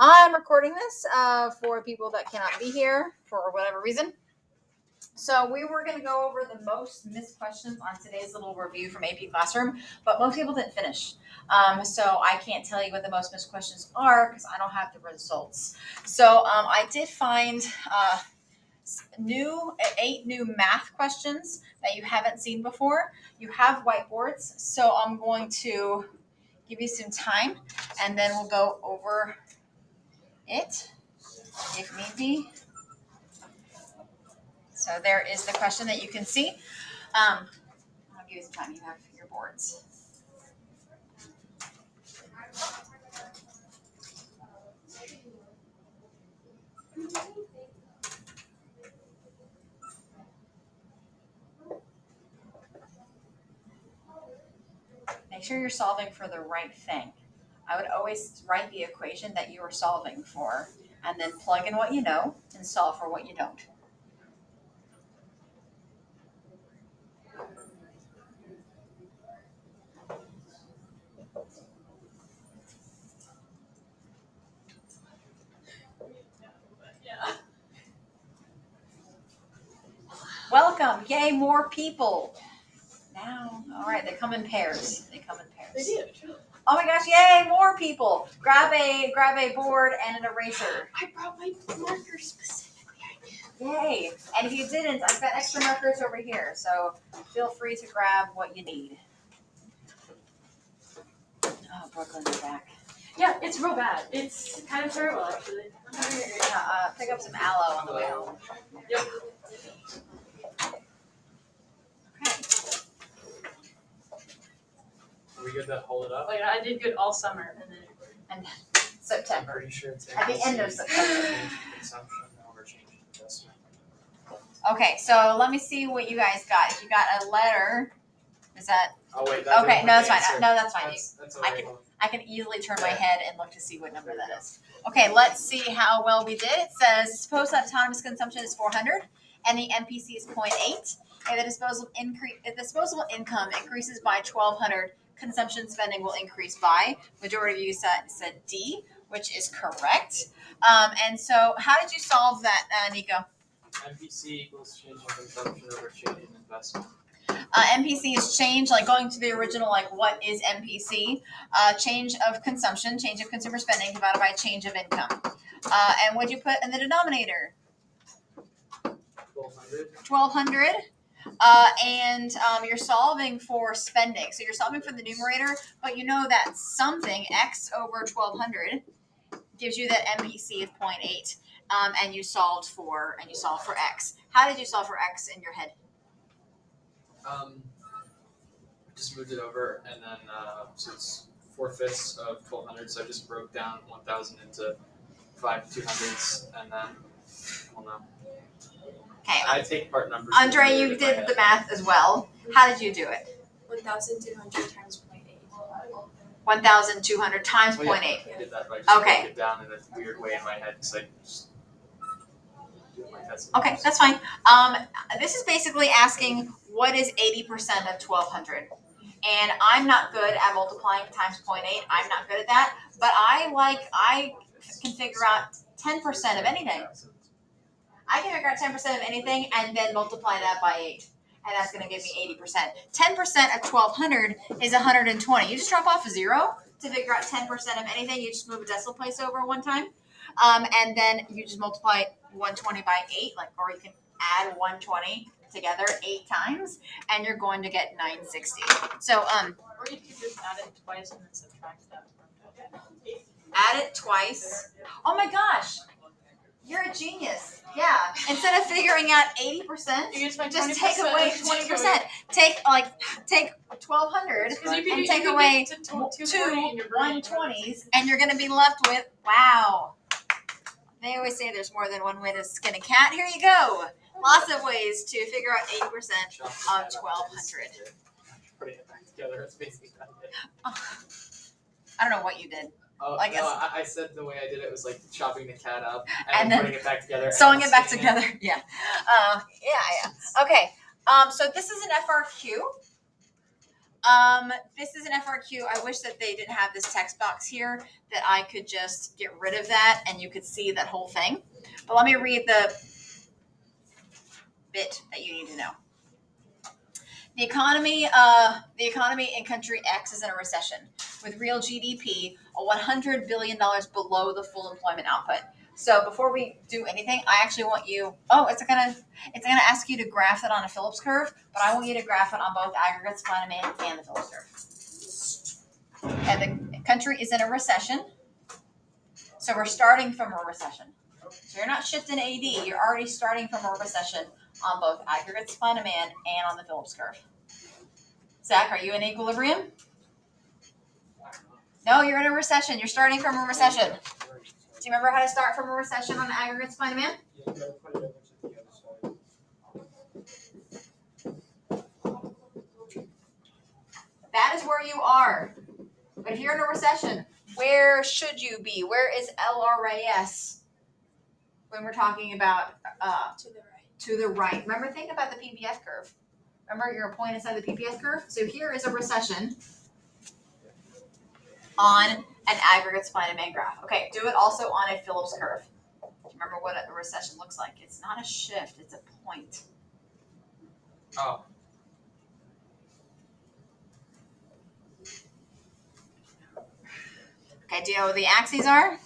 I'm recording this for people that cannot be here for whatever reason. So we were going to go over the most missed questions on today's little review from AP Classroom, but most people didn't finish. So I can't tell you what the most missed questions are because I don't have the results. So I did find 8 new math questions that you haven't seen before. You have whiteboards, so I'm going to give you some time and then we'll go over it if need be. So there is the question that you can see. I'll give you some time. You have your boards. Make sure you're solving for the right thing. I would always write the equation that you are solving for and then plug in what you know and solve for what you don't. Welcome. Yay, more people. Now, all right, they come in pairs. They do. Oh my gosh, yay, more people. Grab a board and an eraser. I brought my markers specifically. Yay. And if you didn't, I've got extra markers over here, so feel free to grab what you need. Oh, Brooklyn's back. Yeah, it's real bad. It's kind of terrible, actually. Pick up some aloe on the way home. Yep. Okay. Are we good to hold it up? Like, I did good all summer, and then I'm September. pretty sure it's At the end of September. change consumption over change investment. Okay, so let me see what you guys got. If you got a letter, is that Oh wait, that okay? didn't No, have that's the fine. answer. No, that's fine. That's I alright. I can easily turn my head and look to see what number that is. Okay, let's see how well we did. It says suppose that autonomous consumption is 400 and the MPC is 0.8. If the disposable income increases by 1,200, consumption spending will increase by. Majority of you said D, which is correct. And so, how did you solve that, Nico? MPC equals change in consumption over change in investment. MPC is change, like going to the original, like what is MPC? Change of consumption, change of consumer spending divided by change of income. And what do you put in the denominator? 1,200. 1,200. And you're solving for spending. So you're solving for the numerator, but you know that something, x over 1,200, gives you that MPC of 0.8. And you solved for x. How did you solve for x in your head? Just moved it over, and then so it's 4/5 of 1,200. So I just broke down 1,000 into 5 200s, and then Okay. I take part numbers. Andre, you did the math as well. How did you do it? 1,200 times 0.8. 1,200 times 0.8. I did that, but I just Okay. broke it down in a weird way in my head because I just do it like that. Okay, that's fine. This is basically asking what is 80% of 1,200. And I'm not good at multiplying times 0.8. I'm not good at that. But I can figure out 10% of anything. I can figure out 10% of anything and then multiply that by 8. And that's going to give me 80%. 10% of 1,200 is 120. You just drop off a 0 to figure out 10% of anything. You just move a decimal place over one time. And then you just multiply 120 by 8, or you can add 120 together 8 times, and you're going to get 960. So, Or you could just add it twice and then subtract that. add it twice. Oh my gosh, you're a genius. Yeah. Instead of figuring out 80%, You just take away 20%. Take 1,200 and take away two 120s, and you're going to be left with, wow. They always say there's more than one way to skin a cat. Here you go. Lots of ways to figure out 80% of 1,200. Putting it back together, that's basically what I did. I don't know what you did. Oh, I guess. no, I said the way I did it was like chopping the cat up And and then putting it back together. Sewing and it back sticking together. Yeah. Yeah. Okay. So this is an FRQ. This is an FRQ. I wish that they didn't have this text box here, that I could just get rid of that and you could see that whole thing. But let me read the bit that you need to know. The economy in country X is in a recession, with real GDP $100 billion below the full employment output. So before we do anything, I actually want you. Oh, it's gonna ask you to graph it on a Phillips curve, but I want you to graph it on both aggregate supply and demand and the Phillips curve. And the country is in a recession, so we're starting from a recession. So you're not shifting AD, you're already starting from a recession on both aggregate supply and demand and on the Phillips curve. Zach, are you in equilibrium? No, you're in a recession. You're starting from a recession. Do you remember how to start from a recession on aggregate supply and demand? That is where you are. But if you're in a recession, where should you be? Where is LRAS when we're talking about To the right. to the right? Remember, think about the PPF curve. Remember, you're a point inside the PPF curve? So here is a recession on an aggregate supply and demand graph. Okay, do it also on a Phillips curve. Remember what a recession looks like. It's not a shift, it's a point. Oh. Okay, do you know what the axes are?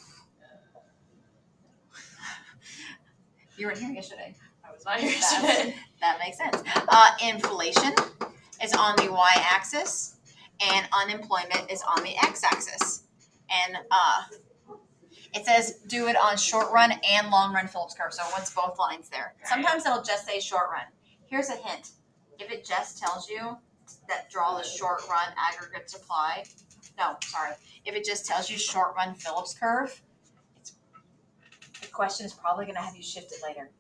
You weren't here yesterday. I was not here yesterday. That makes sense. Inflation is on the y-axis, and unemployment is on the x-axis. And it says do it on short run and long run Phillips curve. So once both lines there. Sometimes it'll just say short run. Here's a hint. If it just tells you that draw the short run aggregate supply, if it just tells you short run Phillips curve, the question is probably going to have you shift it later.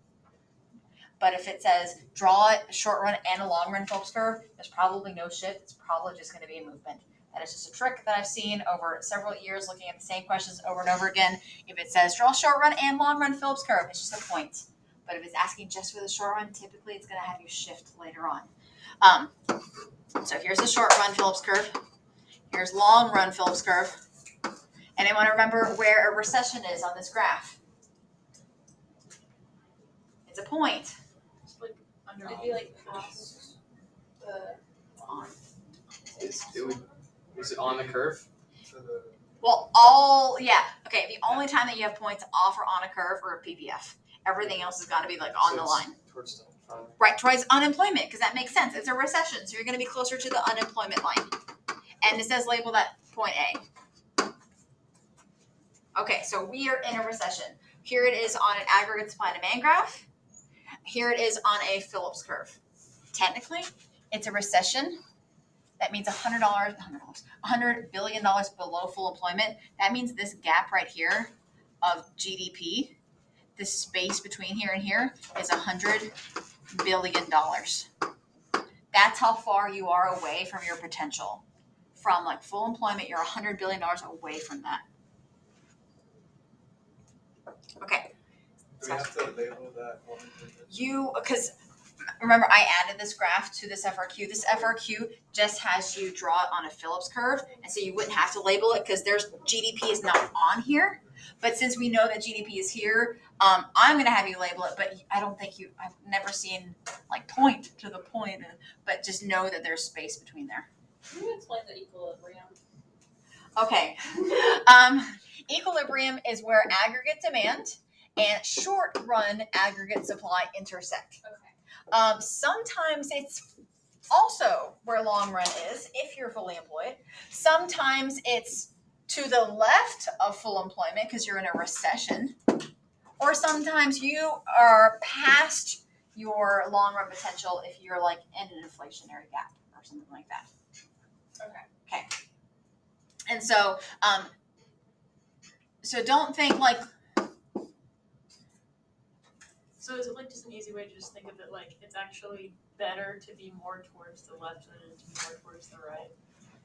But if it says draw a short run and a long run Phillips curve, there's probably no shift. It's probably just going to be a movement. That is just a trick that I've seen over several years looking at the same questions over and over again. If it says draw short run and long run Phillips curve, it's just a point. But if it's asking just for the short run, typically it's going to have you shift later on. So here's the short run Phillips curve. Here's long run Phillips curve. And I want to remember where a recession is on this graph. It's a point. It'd be like past the Is it on the curve? Well, okay, the only time that you have points off or on a curve or a PPF. Everything else has got to be like on the line. Towards the Right, towards unemployment, because that makes sense. It's a recession, so you're going to be closer to the unemployment line. And it says label that point A. Okay, so we are in a recession. Here it is on an aggregate supply and demand graph. Here it is on a Phillips curve. Technically, it's a recession. That means $100 billion below full employment. That means this gap right here of GDP, this space between here and here, is $100 billion. That's how far you are away from your potential. From like full employment, you're $100 billion away from that. Okay. Do we have to label that one? Because remember, I added this graph to this FRQ. This FRQ just has you draw it on a Phillips curve, and so you wouldn't have to label it because there's GDP is not on here. But since we know that GDP is here, I'm going to have you label it. But I don't think I've never seen like point to the point, but just know that there's space between there. Can you explain the equilibrium? Okay. Equilibrium is where aggregate demand and short run aggregate supply intersect. Okay. Sometimes it's also where long run is if you're fully employed. Sometimes it's to the left of full employment because you're in a recession. Or sometimes you are past your long run potential if you're like in an inflationary gap or something like that. Okay. And so, so don't think like. So is it like just an easy way to just think of it like it's actually better to be more towards the left than to be more towards the right?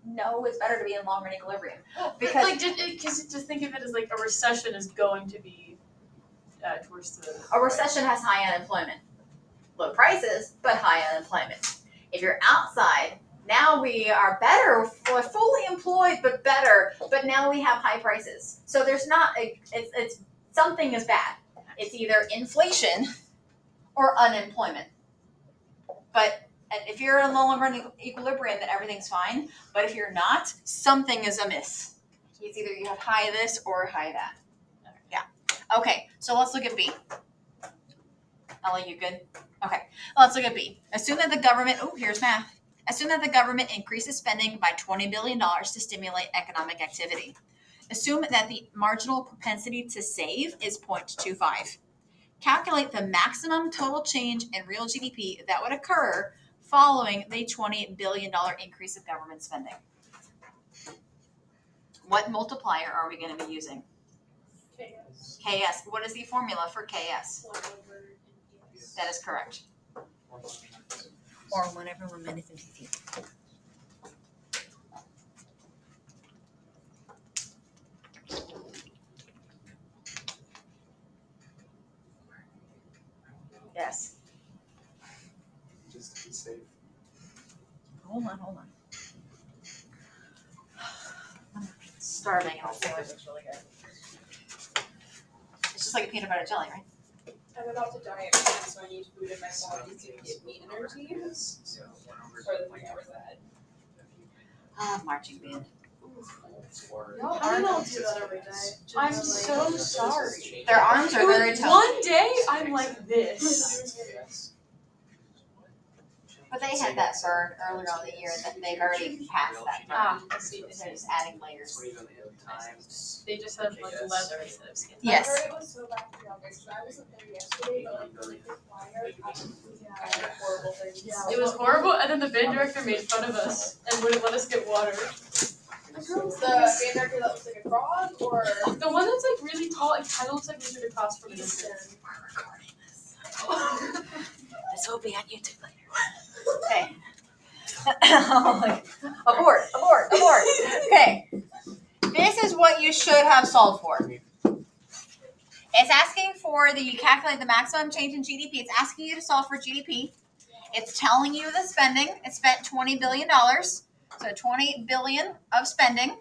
No, it's better to be in long run equilibrium. Because like just think of it as like a recession is going to be towards the A recession has high unemployment. Low prices, but high unemployment. If you're outside Now we are better, we're fully employed, but better. But now we have high prices. So there's not it's something is bad. It's either inflation or unemployment. But if you're in low and running equilibrium, then everything's fine. But if you're not, something is amiss. It's either you have high this or high that. Yeah. Okay, so let's look at B. Ella, you good? Okay, let's look at B. Assume that the government, here's math. Assume that the government increases spending by $20 billion to stimulate economic activity. Assume that the marginal propensity to save is 0.25. Calculate the maximum total change in real GDP that would occur following the $20 billion increase of government spending. What multiplier are we going to be using? KS. KS. What is the formula for KS? 1 over NPS. That is correct. Or whatever we're minutes into feet. Yes. Just to be safe. Hold on. I'm starving and I'll sandwich looks really good. It's just like a peanut butter jelly, right? I'm about to diet again, so I need food in my body to give me energy So 1 over for the 3 hours ahead. Marching band. Y'all How did are y'all do that every day? I'm Just so sorry. Their arms are very tough. One day I'm like this. But they had that burn earlier on the year that they've already passed that burn. I see. They're just adding layers. 20 million times. They just have like leather instead of skin. Yes. I heard it was so bad for y'all guys. I wasn't there yesterday, but like the liquid flyer, I heard horrible things. It was horrible, and then the band director made fun of us and wouldn't let us get water. The band director that looks like a frog, or The one that's like really tall, it kind of looks like Richard across from Easton. This will be on YouTube later. Okay. Abort. Okay. This is what you should have solved for. It's asking for you calculate the maximum change in GDP. It's asking you to solve for GDP. It's telling you the spending. It spent $20 billion. So $20 billion of spending.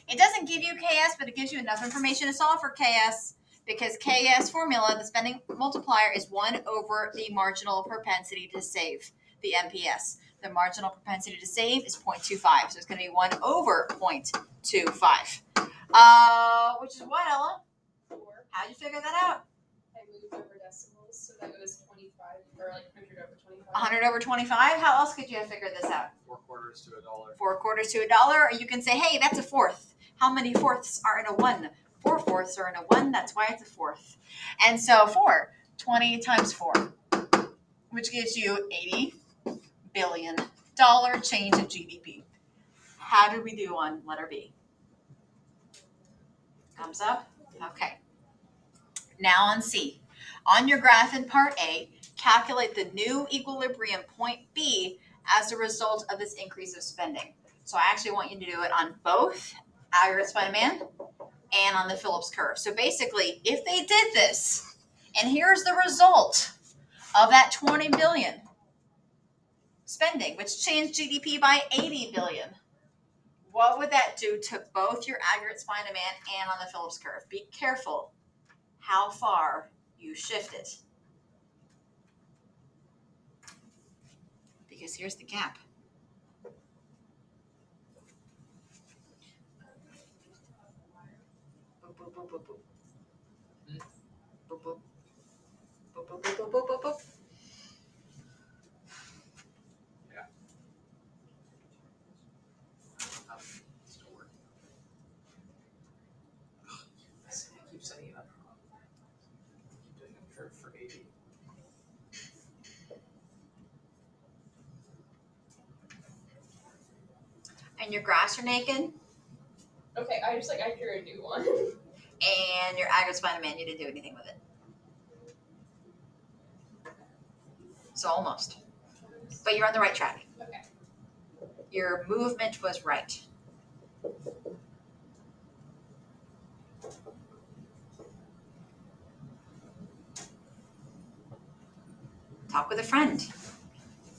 It doesn't give you KS, but it gives you enough information to solve for KS because KS formula, the spending multiplier, is 1 over the marginal propensity to save, the MPS. The marginal propensity to save is 0.25, so it's going to be 1 over 0.25. Which is what, Ella? 4. How'd you figure that out? I moved over decimals, so that was 25, or like 100 over 25. 100 over 25? How else could you have figured this out? 4 quarters to $1. 4 quarters to $1, or you can say, hey, that's a fourth. How many fourths are in a 1? 4 fourths are in a 1, that's why it's a fourth. And so 20 times 4, which gives you $80 billion change in GDP. How did we do on letter B? Thumbs up? Okay. Now on C. On your graph in part A, calculate the new equilibrium point B as a result of this increase of spending. So I actually want you to do it on both aggregate supply and demand and on the Phillips curve. So basically, if they did this, and here's the result of that 20 billion spending, which changed GDP by 80 billion, what would that do to both your aggregate supply and demand and on the Phillips curve? Be careful how far you shift it. Because here's the gap. Boop, boop, boop, boop, boop. Boop, boop. Boop, boop, boop, boop, boop, boop, boop. Still working. I keep setting it up wrong. Keep doing a curve for 80. And your graphs are naked, Okay, I drew a new one. and your aggregate supply and demand, you didn't do anything with it. So almost. But you're on the right track. Okay. Your movement was right. Talk with a friend.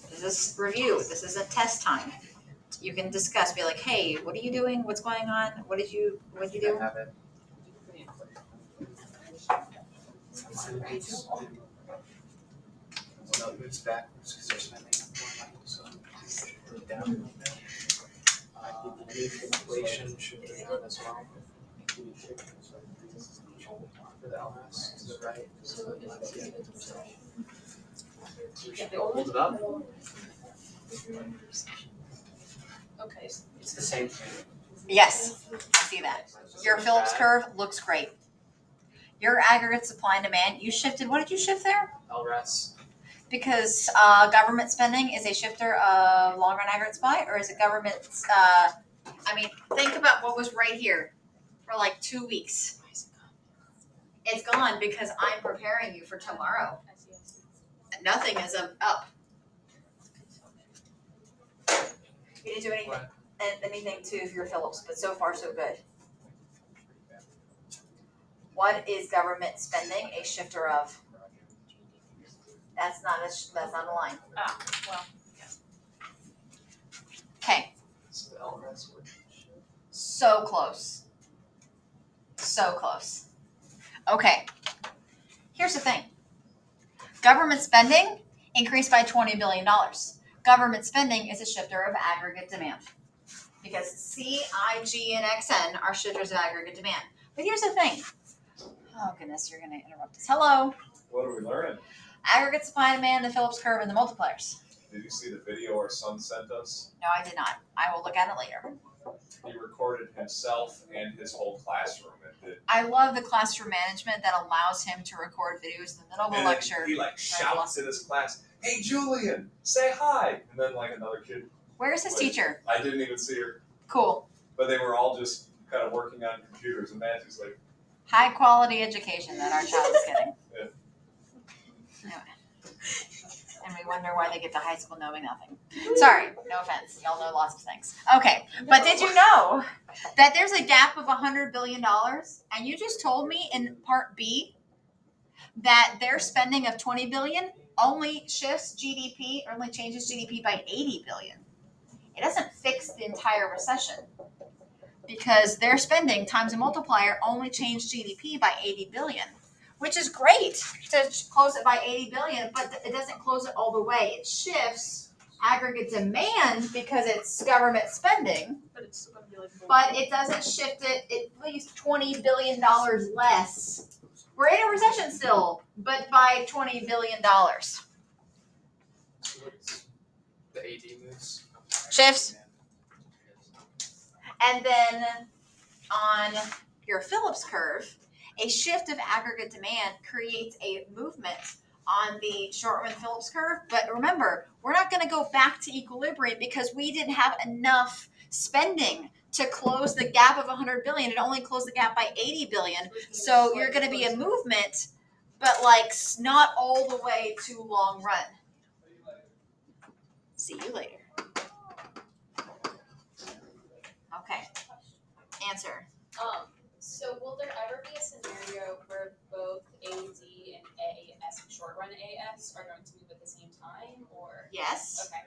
This This is review. This isn't test time. You can discuss, be like, hey, what are you doing? What's going on? What did you do? I have it. Well, it moves backwards because they're spending more money, so move down a little bit. Inflation should go down as well. For the LRS to the right. So if Yeah. Yeah, Should hold it up. okay, so It's the same thing. Yes, I see that. Your Phillips curve looks great. Your aggregate supply and demand, you shifted, what did you shift there? LRS. Because government spending is a shifter of long run aggregate supply, or is it government, think about what was right here for like 2 weeks. It's gone because I'm preparing you for tomorrow. I see. Nothing is up. You didn't do anything to your Phillips, but so far so good. What is government spending a shifter of? That's not a line. Well, Okay, So the LRS would. so close. So close. Okay, here's the thing. Government spending increased by $20 billion. Government spending is a shifter of aggregate demand. Because C, I, G, and XN are shifters of aggregate demand. But here's the thing. Oh goodness, you're gonna interrupt us. Hello. What are we learning? Aggregate supply and demand, the Phillips curve, and the multipliers. Did you see the video our son sent us? No, I did not. I will look at it later. He recorded himself and his whole classroom and did. I love the classroom management that allows him to record videos in the middle of a And lecture. he shouts at his class, "Hey Julian, say hi!" And then another kid. Where's his teacher? I didn't even see her, Cool. but they were all just kind of working on computers, and Matthew's like, High quality education that our child is getting. Yeah. Anyway. And we wonder why they get to high school knowing nothing. Sorry, no offense. Y'all know lots of things. Okay, but did you know that there's a gap of $100 billion? And you just told me in part B that their spending of $20 billion only shifts GDP, or only changes GDP by $80 billion. It doesn't fix the entire recession, because their spending times a multiplier only changed GDP by 80 billion, which is great to close it by 80 billion, but it doesn't close it all the way. It shifts aggregate demand because it's government spending, but it's still gonna be like. but it doesn't shift it. It leaves $20 billion less. We're in a recession still, but by $20 billion. So what's the AD moves? Shifts. And then on your Phillips curve, a shift of aggregate demand creates a movement on the short run Phillips curve. But remember, we're not going to go back to equilibrium because we didn't have enough spending to close the gap of 100 billion. It only closed the gap by 80 billion. So you're going to be a movement, but not all the way to long run. See you later. Okay. Answer. So will there ever be a scenario where both AD and AS, short run AS, are going to move at the same time, or? Yes. Okay,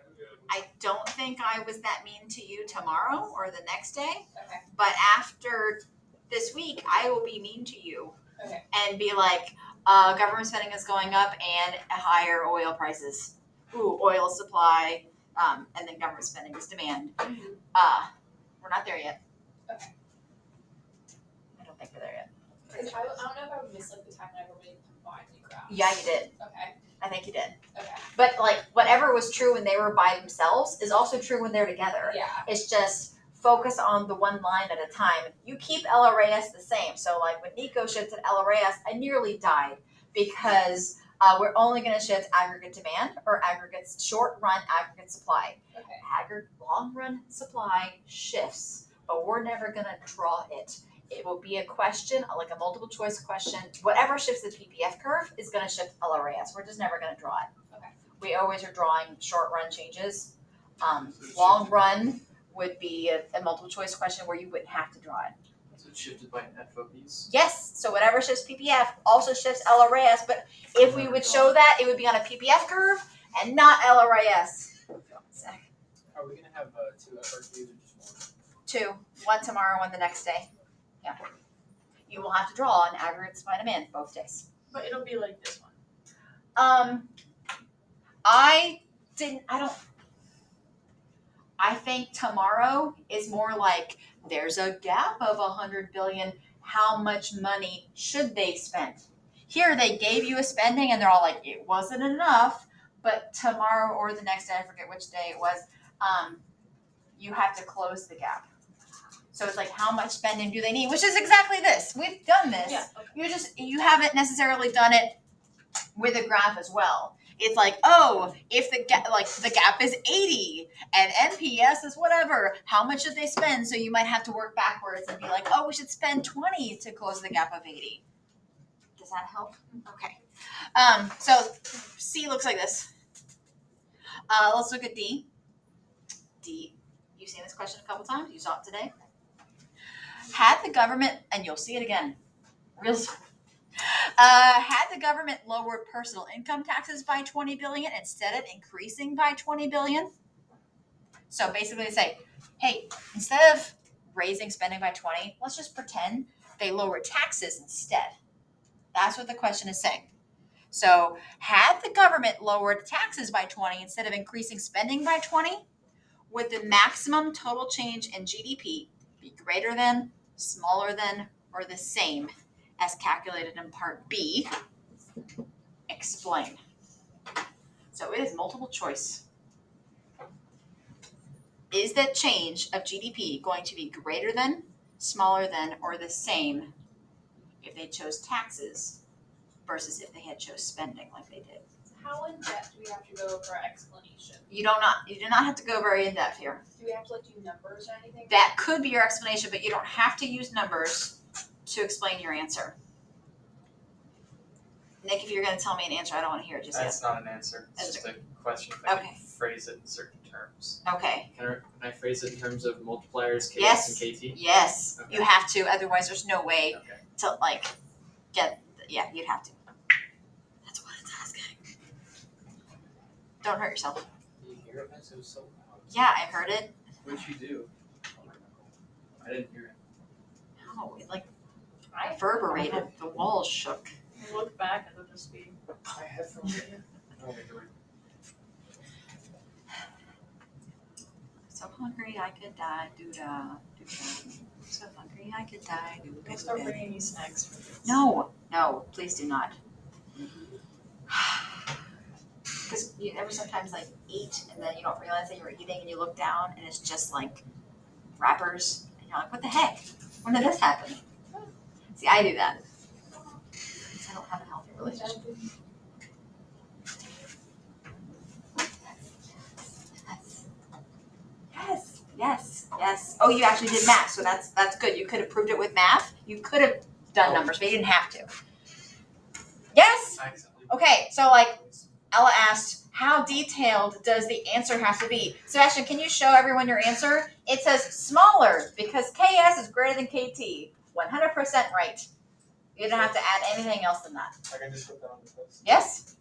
I don't think I was that mean to you tomorrow or the next day, okay, but after this week, I will be mean to you okay. and be like, government spending is going up and higher oil prices. Ooh, oil supply, and then government spending is demand. We're not there yet. Okay. I don't think we're there yet. I don't know if I would miss the time when everybody combined the graphs. Yeah, you did. Okay, I think you did. okay, But whatever was true when they were by themselves is also true when they're together. yeah, It's just focus on the one line at a time. You keep LRAS the same. So when Nico shifted LRAS, I nearly died because we're only going to shift aggregate demand or short run aggregate supply. okay, Long run supply shifts, but we're never going to draw it. It will be a question, like a multiple choice question. Whatever shifts the PPF curve is going to shift LRAS. We're just never going to draw it. Okay. We always are drawing short run changes. Long run would be a multiple choice question where you wouldn't have to draw it. So it's shifted by FOBs. Yes, so whatever shifts PPF also shifts LRAS, but if we would show that, it would be on a PPF curve and not LRAS. Are we gonna have two FRQs or just Two, one tomorrow, one the next day. Yeah. You will have to draw an aggregate supply and demand both days. But it'll be like this one. I think tomorrow is more like there's a gap of 100 billion. How much money should they spend? Here they gave you a spending and they're all like, it wasn't enough. But tomorrow or the next day, I forget which day it was, you have to close the gap. So it's like, how much spending do they need? Which is exactly this. We've done this. Yeah. You haven't necessarily done it with a graph as well. It's like, oh, if the gap is 80 and NPS is whatever, how much should they spend? So you might have to work backwards and be like, oh, we should spend 20 to close the gap of 80. Does that help? Okay. So C looks like this. Let's look at D. D. You've seen this question a couple times. You saw it today. Had the government, and you'll see it again, real soon. Had the government lowered personal income taxes by 20 billion instead of increasing by 20 billion? So basically they say, hey, instead of raising spending by 20, let's just pretend they lowered taxes instead. That's what the question is saying. So had the government lowered taxes by 20 instead of increasing spending by 20, would the maximum total change in GDP be greater than, smaller than, or the same as calculated in part B? Explain. So it is multiple choice. Is that change of GDP going to be greater than, smaller than, or the same if they chose taxes versus if they had chose spending like they did? How in depth do we have to go for our explanation? You do not have to go very in depth here. Do we have to like do numbers or anything? That could be your explanation, but you don't have to use numbers to explain your answer. Nick, if you're going to tell me an answer, I don't want to hear it just That's not an answer. It's just a question if I Okay. can phrase it in certain terms. yet. Okay. Can I phrase it in terms of multipliers, KS Yes. and KT? Yes. Okay. You have to. Otherwise, there's no way Okay. to yeah, you'd have to. That's what it's asking. Don't hurt yourself. You hear it? It was so loud. Yeah, I heard it. What'd you do? I didn't hear it. No, it reverberated. The walls shook. You look back and it'll just be. My headphones in here? Oh, wait, wait. So hungry I could die, doo-da, doo-da. So hungry I could die, doo-da. I'll start bringing you snacks for this. No, please do not. Because you ever sometimes like eat and then you don't realize that you're eating and you look down and it's just like wrappers and you're like, what the heck? When did this happen? See, I do that. Because I don't have a healthy relationship. Yes. Oh, you actually did math, so that's good. You could have proved it with math. You could have done numbers, but you didn't have to. Yes? Okay, so like Ella asked, how detailed does the answer have to be? Sebastian, can you show everyone your answer? It says smaller because KS is greater than KT. 100% right. You don't have to add anything else than that. I can just put that on the test. Yes?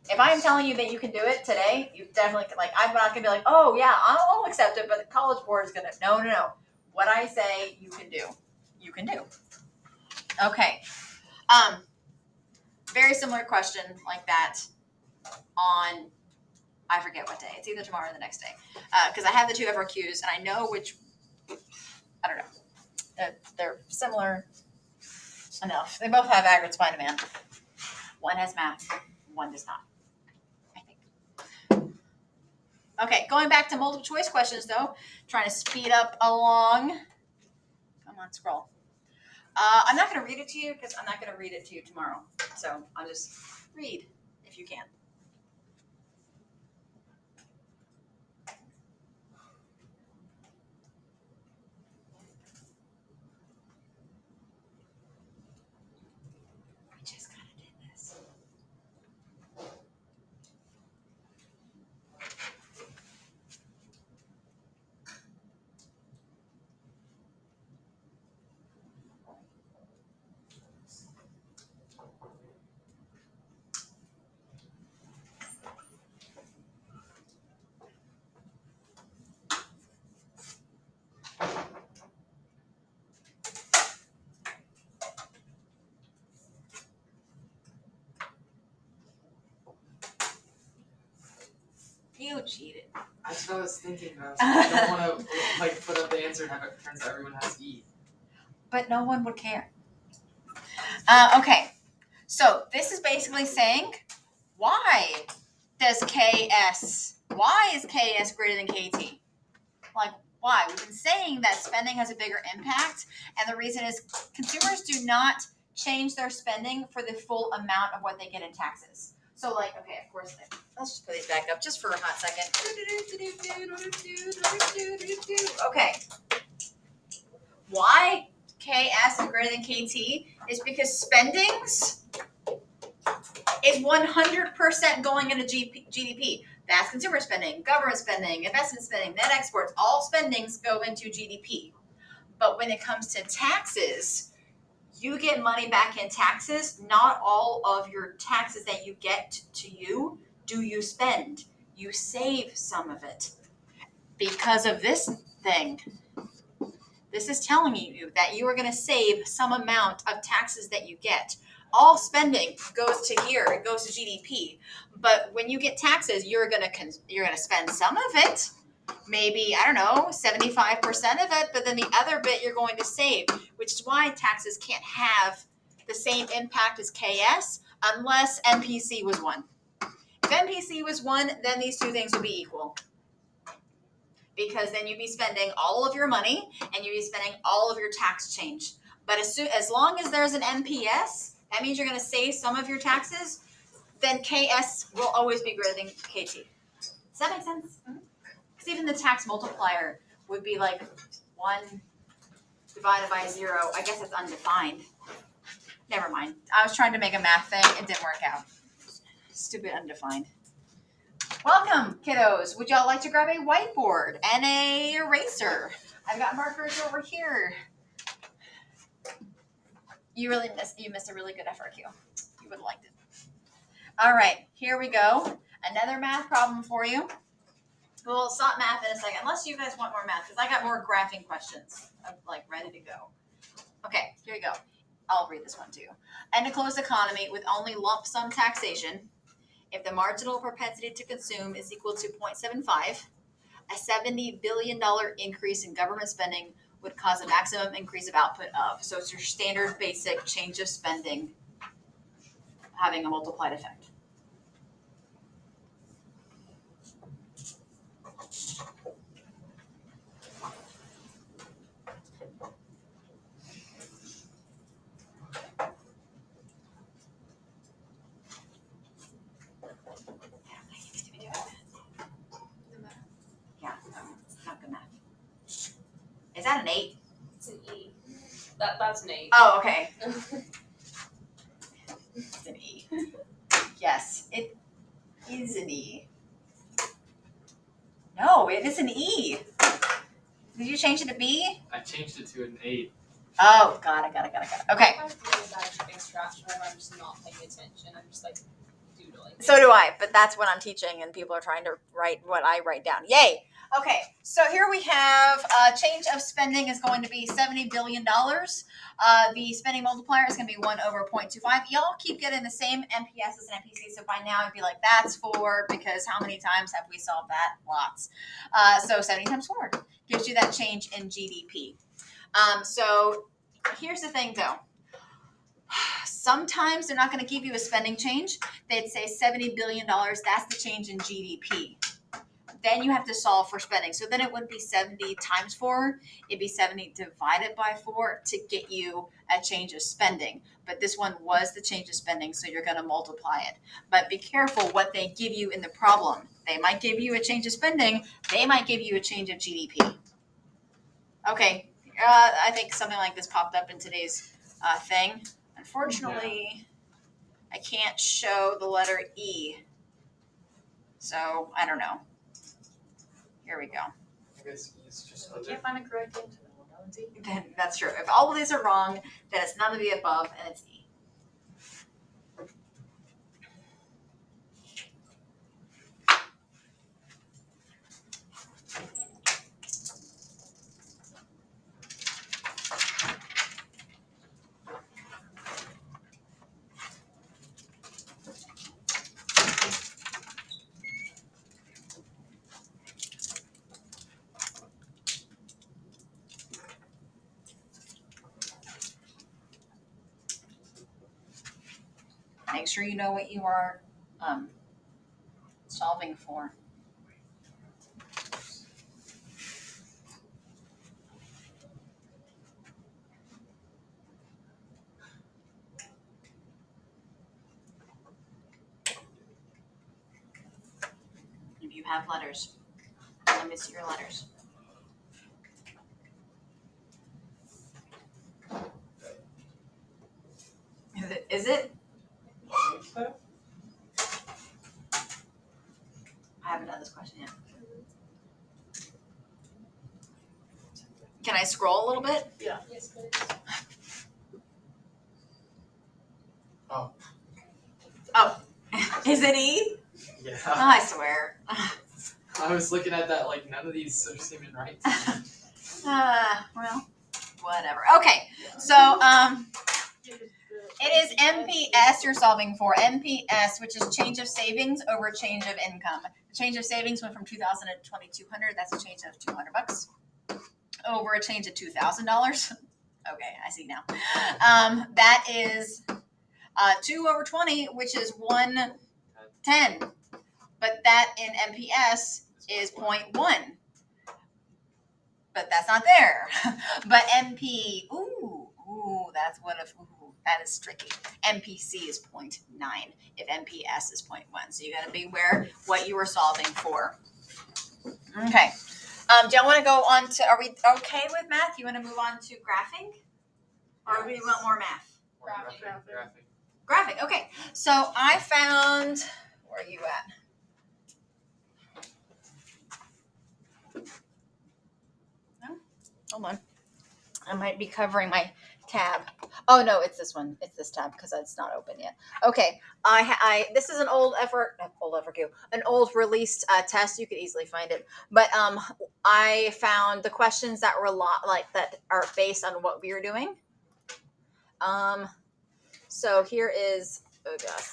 If I'm telling you that you can do it today, you definitely can. Like, I'm not going to be like, oh, yeah, I'll accept it, but the College Board is going to. No. What I say you can do, you can do. Okay. Very similar question like that on, I forget what day. It's either tomorrow or the next day. Because I have the two FRQs, and I know which, I don't know. They're similar enough. They both have aggregate supply and demand. One has math, one does not. Okay, going back to multiple choice questions though, trying to speed up along. Come on, scroll. I'm not going to read it to you because I'm not going to read it to you tomorrow. So I'll just read if you can. I just kind of did this. cheated. That's what I was thinking. I don't want to like put up the answer and have it turns out everyone has E. But no one would care. Okay, so this is basically saying, why is KS greater than KT? Like, why? We've been saying that spending has a bigger impact, and the reason is consumers do not change their spending for the full amount of what they get in taxes. So, like, okay, of course, let's just put these back up just for a hot second. Okay. Why KS is greater than KT is because spendings is 100% going into GDP. That's consumer spending, government spending, investment spending, net exports. All spendings go into GDP. But when it comes to taxes, you get money back in taxes. Not all of your taxes that you get to you do you spend. You save some of it. Because of this thing, this is telling you that you are going to save some amount of taxes that you get. All spending goes to here, it goes to GDP. But when you get taxes, you're gonna spend some of it, maybe, I don't know, 75% of it, but then the other bit you're going to save, which is why taxes can't have the same impact as KS unless MPC was 1. If MPC was 1, then these two things would be equal. Because then you'd be spending all of your money and you'd be spending all of your tax change. But as long as there's an MPS, that means you're going to save some of your taxes, then KS will always be greater than KT. Does that make sense? Because even the tax multiplier would be like 1 divided by 0. I guess it's undefined. Never mind. I was trying to make a math thing. It didn't work out. Stupid undefined. Welcome, kiddos. Would y'all like to grab a whiteboard and a eraser? I've got markers over here. You missed a really good FRQ. You would have liked it. All right, here we go. Another math problem for you. We'll stop math in a second, unless you guys want more math, because I got more graphing questions. I'm like ready to go. Okay, here you go. I'll read this one to you. In a closed economy with only lump sum taxation, if the marginal propensity to consume is equal to 0.75, a $70 billion increase in government spending would cause a maximum increase of output of. So it's your standard basic change of spending having a multiplied effect. Yeah, not good math. Is that an 8? It's an E. That's an 8. Oh, okay. It's an E. Yes, it is an E. No, it is an E. Did you change it to B? I changed it to an 8. Oh, got it. Okay. I have really bad extraction whenever I'm just not paying attention. I'm just like doodling. So do I, but that's what I'm teaching, and people are trying to write what I write down. Yay! Okay, so here we have change of spending is going to be $70 billion. The spending multiplier is going to be 1 over 0.25. Y'all keep getting the same MPS as an MPC, so by now I'd be like, that's 4, because how many times have we solved that? Lots. So 70 times 4 gives you that change in GDP. So here's the thing, though. Sometimes they're not going to give you a spending change. They'd say $70 billion, that's the change in GDP. Then you have to solve for spending. So then it wouldn't be 70 times 4. It'd be 70 divided by 4 to get you a change of spending. But this one was the change of spending, so you're going to multiply it. But be careful what they give you in the problem. They might give you a change of spending. They might give you a change of GDP. Okay, I think something like this popped up in today's thing. Unfortunately, I can't show the letter E. So, I don't know. Here we go. I guess he's just I can't find a correct answer. No, it's E. Then that's true. If all of these are wrong, then it's none of the above, and it's E. Make sure you know what you are solving for. If you have letters, let me see your letters. Is it? I haven't done this question yet. Can I scroll a little bit? Yes, please. Is it E? Yeah. I swear. I was looking at that like none of these are seeming right. Well, whatever. Okay, so it is MPS you're solving for. MPS, which is change of savings over change of income. The change of savings went from $2,000 to $2,200. That's a change of $200 over a change of $2,000. Okay, I see now. That is 2 over 20, which is 110. But that in MPS is 0.1. But that's not there. But MP, that's what that is tricky. MPC is 0.9 if MPS is 0.1. So you got to be aware what you are solving for. Okay. Do y'all want to go on to, are we okay with math? You want to move on to graphing? Or do we want more math? Graphing, okay. So I found, where are you at? No? Hold on. I might be covering my tab. Oh no, it's this one. It's this tab because it's not open yet. Okay, this is an old released test. You could easily find it, but I found the questions that were that are based on what we were doing. So here is, oh gosh,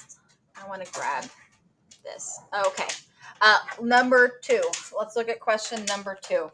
I want to grab this. Okay, number 2. Let's look at question number 2.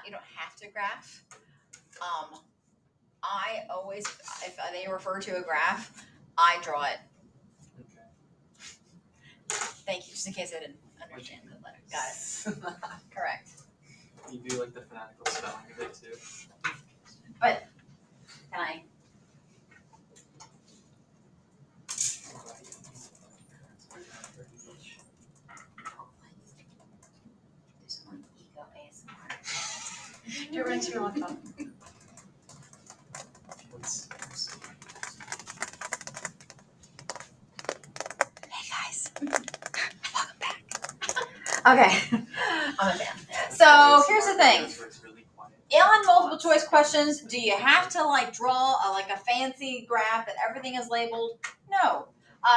You don't have to graph. I always, if they refer to a graph, I draw it. Okay. Thank you, just in case I didn't understand the letter. Got it. Correct. You do like the fanatical spelling of it too. But can I? Do some ego ASMR. You're right to your laptop. Hey guys, welcome back. Okay, I'm a fan. So here's the thing. On multiple choice questions, do you have to draw a fancy graph that everything is labeled? No,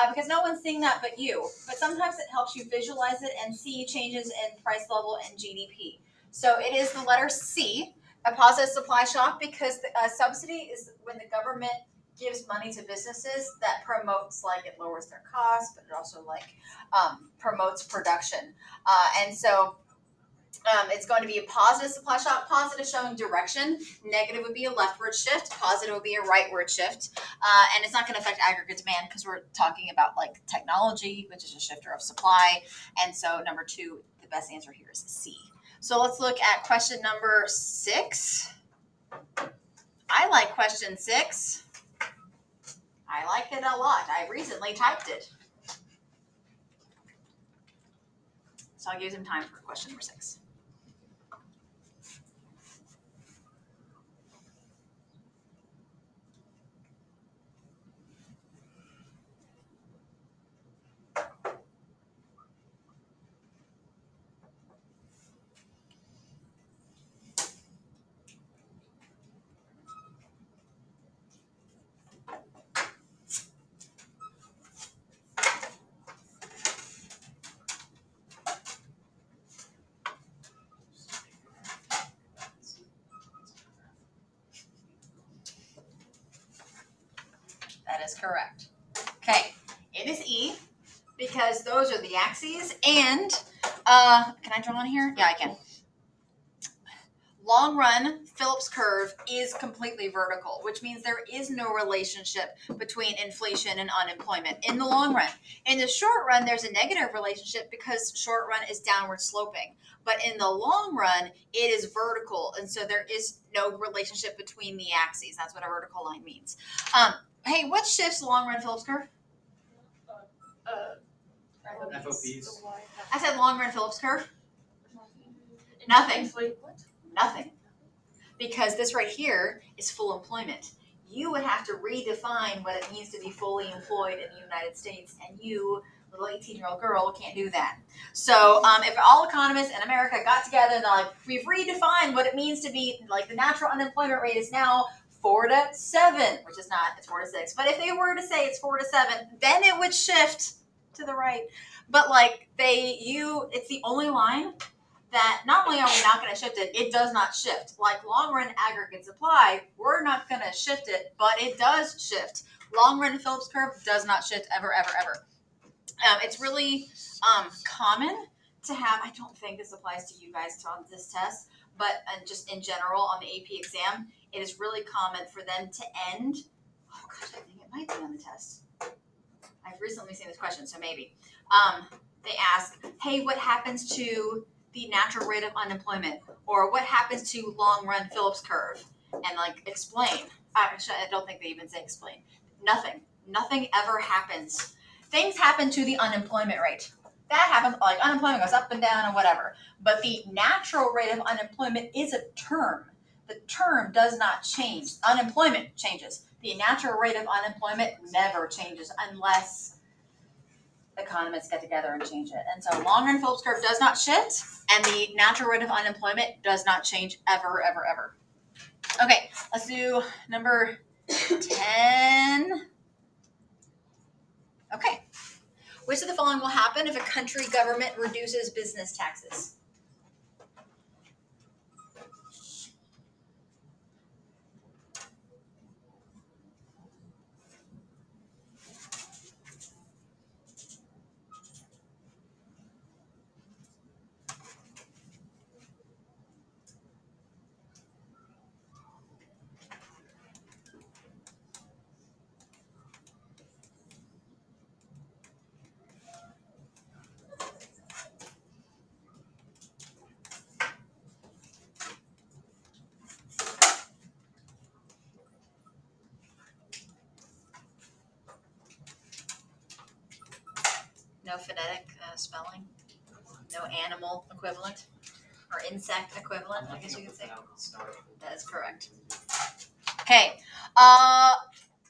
because no one's seeing that but you. But sometimes it helps you visualize it and see changes in price level and GDP. So it is the letter C, a positive supply shock, because a subsidy is when the government gives money to businesses that promotes, it lowers their costs, but it also promotes production. And so it's going to be a positive supply shock. Positive showing direction. Negative would be a leftward shift. Positive would be a rightward shift. And it's not going to affect aggregate demand because we're talking about technology, which is a shifter of supply. And so number 2, the best answer here is C. So let's look at question number 6. I like question 6. I like it a lot. I recently typed it. So I'll give you some time for question number 6. That is correct. Okay, it is E because those are the axes. And can I draw on here? Yeah, I can. Long run, Phillips curve is completely vertical, which means there is no relationship between inflation and unemployment in the long run. In the short run, there's a negative relationship because short run is downward sloping. But in the long run, it is vertical, and so there is no relationship between the axes. That's what a vertical line means. Hey, what shifts long run Phillips curve? FOPs. I said long run Phillips curve. Nothing. What? Nothing. Because this right here is full employment. You would have to redefine what it means to be fully employed in the United States, and you, little 18-year-old girl, can't do that. So if all economists in America got together and they're like, we've redefined what it means to be, like the natural unemployment rate is now 4 to 7, which is not, it's 4 to 6. But if they were to say it's 4 to 7, then it would shift to the right. But like it's the only line that not only are we not going to shift it, it does not shift. Like long run aggregate supply, we're not going to shift it, but it does shift. Long run Phillips curve does not shift ever, ever, ever. It's really common to have, I don't think this applies to you guys on this test, but just in general on the AP exam, it is really common for them to end, oh gosh, I think it might be on the test. I've recently seen this question, so maybe. They ask, hey, what happens to the natural rate of unemployment? Or what happens to long run Phillips curve? And like explain. Actually, I don't think they even say explain. Nothing. Nothing ever happens. Things happen to the unemployment rate. That happens, like unemployment goes up and down and whatever. But the natural rate of unemployment is a term. The term does not change. Unemployment changes. The natural rate of unemployment never changes unless economists get together and change it. And so long run Phillips curve does not shift, and the natural rate of unemployment does not change ever, ever, ever. Okay, let's do number 10. Okay. Which of the following will happen if a country government reduces business taxes? No phonetic spelling? No animal equivalent? Or insect equivalent, I guess you could say. That is correct. Okay. I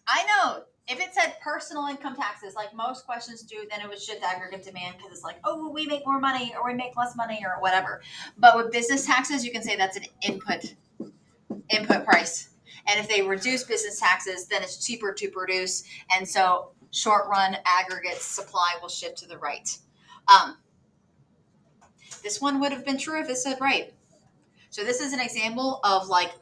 know if it said personal income taxes, like most questions do, then it would shift aggregate demand because it's like, oh, well, we make more money or we make less money or whatever. But with business taxes, you can say that's an input price. And if they reduce business taxes, then it's cheaper to produce. And so short run aggregate supply will shift to the right. This one would have been true if it said right. So this is an example of like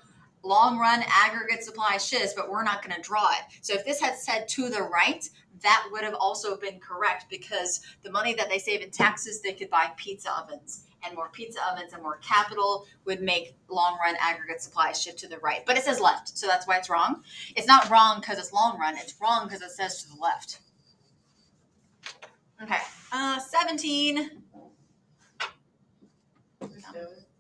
long run aggregate supply shifts, but we're not going to draw it. So if this had said to the right, that would have also been correct because the money that they save in taxes, they could buy pizza ovens, and more pizza ovens and more capital would make long run aggregate supply shift to the right. But it says left, so that's why it's wrong. It's not wrong because it's long run. It's wrong because it says to the left. Okay, 17.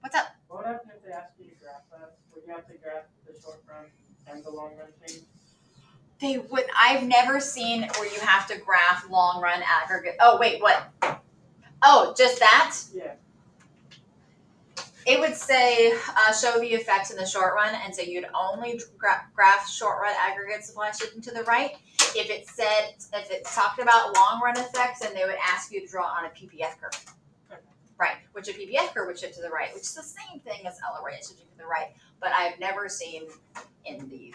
What's up? What would happen if they asked you to graph that? Would you have to graph the short run and the long run change? They would. I've never seen where you have to graph long run aggregate. Oh wait, what? Oh, just that? Yeah. It would say show the effects in the short run, and so you'd only graph short run aggregate supply shifting to the right. If it talked about long run effects, then they would ask you to draw on a PPF curve. Right, which a PPF curve would shift to the right, which is the same thing as LRA shifting to the right. But I've never seen in the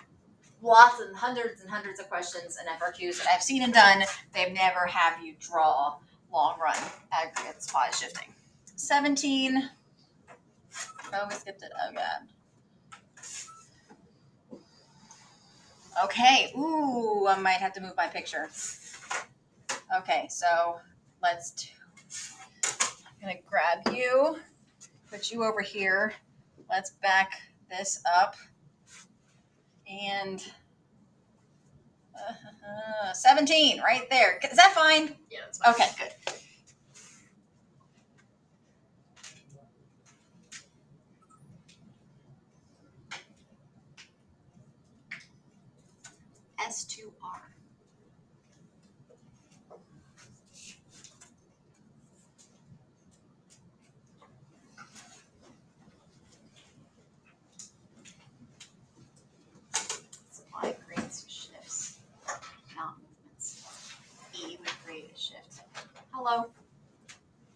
lots and hundreds of questions and FRQs that I've seen and done, they've never have you draw long run aggregate supply shifting. 17. Oh, we skipped it. Oh, God. Okay, ooh, I might have to move my picture. Okay, so I'm gonna grab you, put you over here. Let's back this up. And 17 right there. Is that fine? Yeah, that's fine. Okay, good. S2R. Supply creates shifts, not movements. E would create a shift. Hello.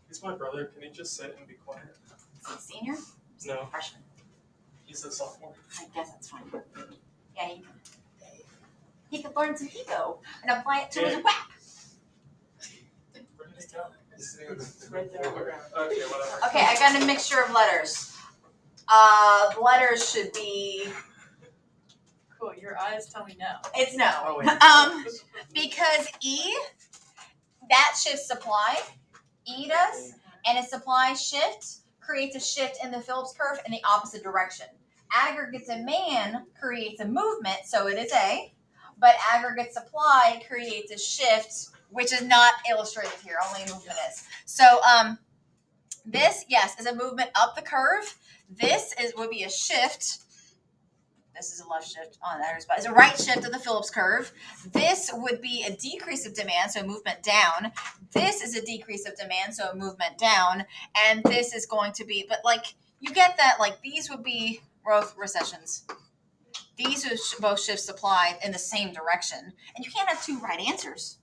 He's my brother. Can he just sit and be quiet? Is he a senior? No, Freshman. he's a sophomore. I guess that's fine. Yeah, he could learn some ego and apply it to his whack. Where did he go? He's sitting on It's right there on the ground. Okay, whatever. Okay, I got a mixture of letters. The letters should be. Cool. Your eyes tell me no. It's no. Oh, wait. Because E, that shifts supply. E does, and a supply shift creates a shift in the Phillips curve in the opposite direction. Aggregate demand creates a movement, so it is A, but aggregate supply creates a shift, which is not illustrated here, only movement is. So this, yes, is a movement up the curve. This would be a shift. This is a left shift on that spot. It's a right shift of the Phillips curve. This would be a decrease of demand, so a movement down. This is a decrease of demand, so a movement down. And this is going to be, but like, you get that, like, these would be growth recessions. These are both shifts applied in the same direction. And you can't have two right answers.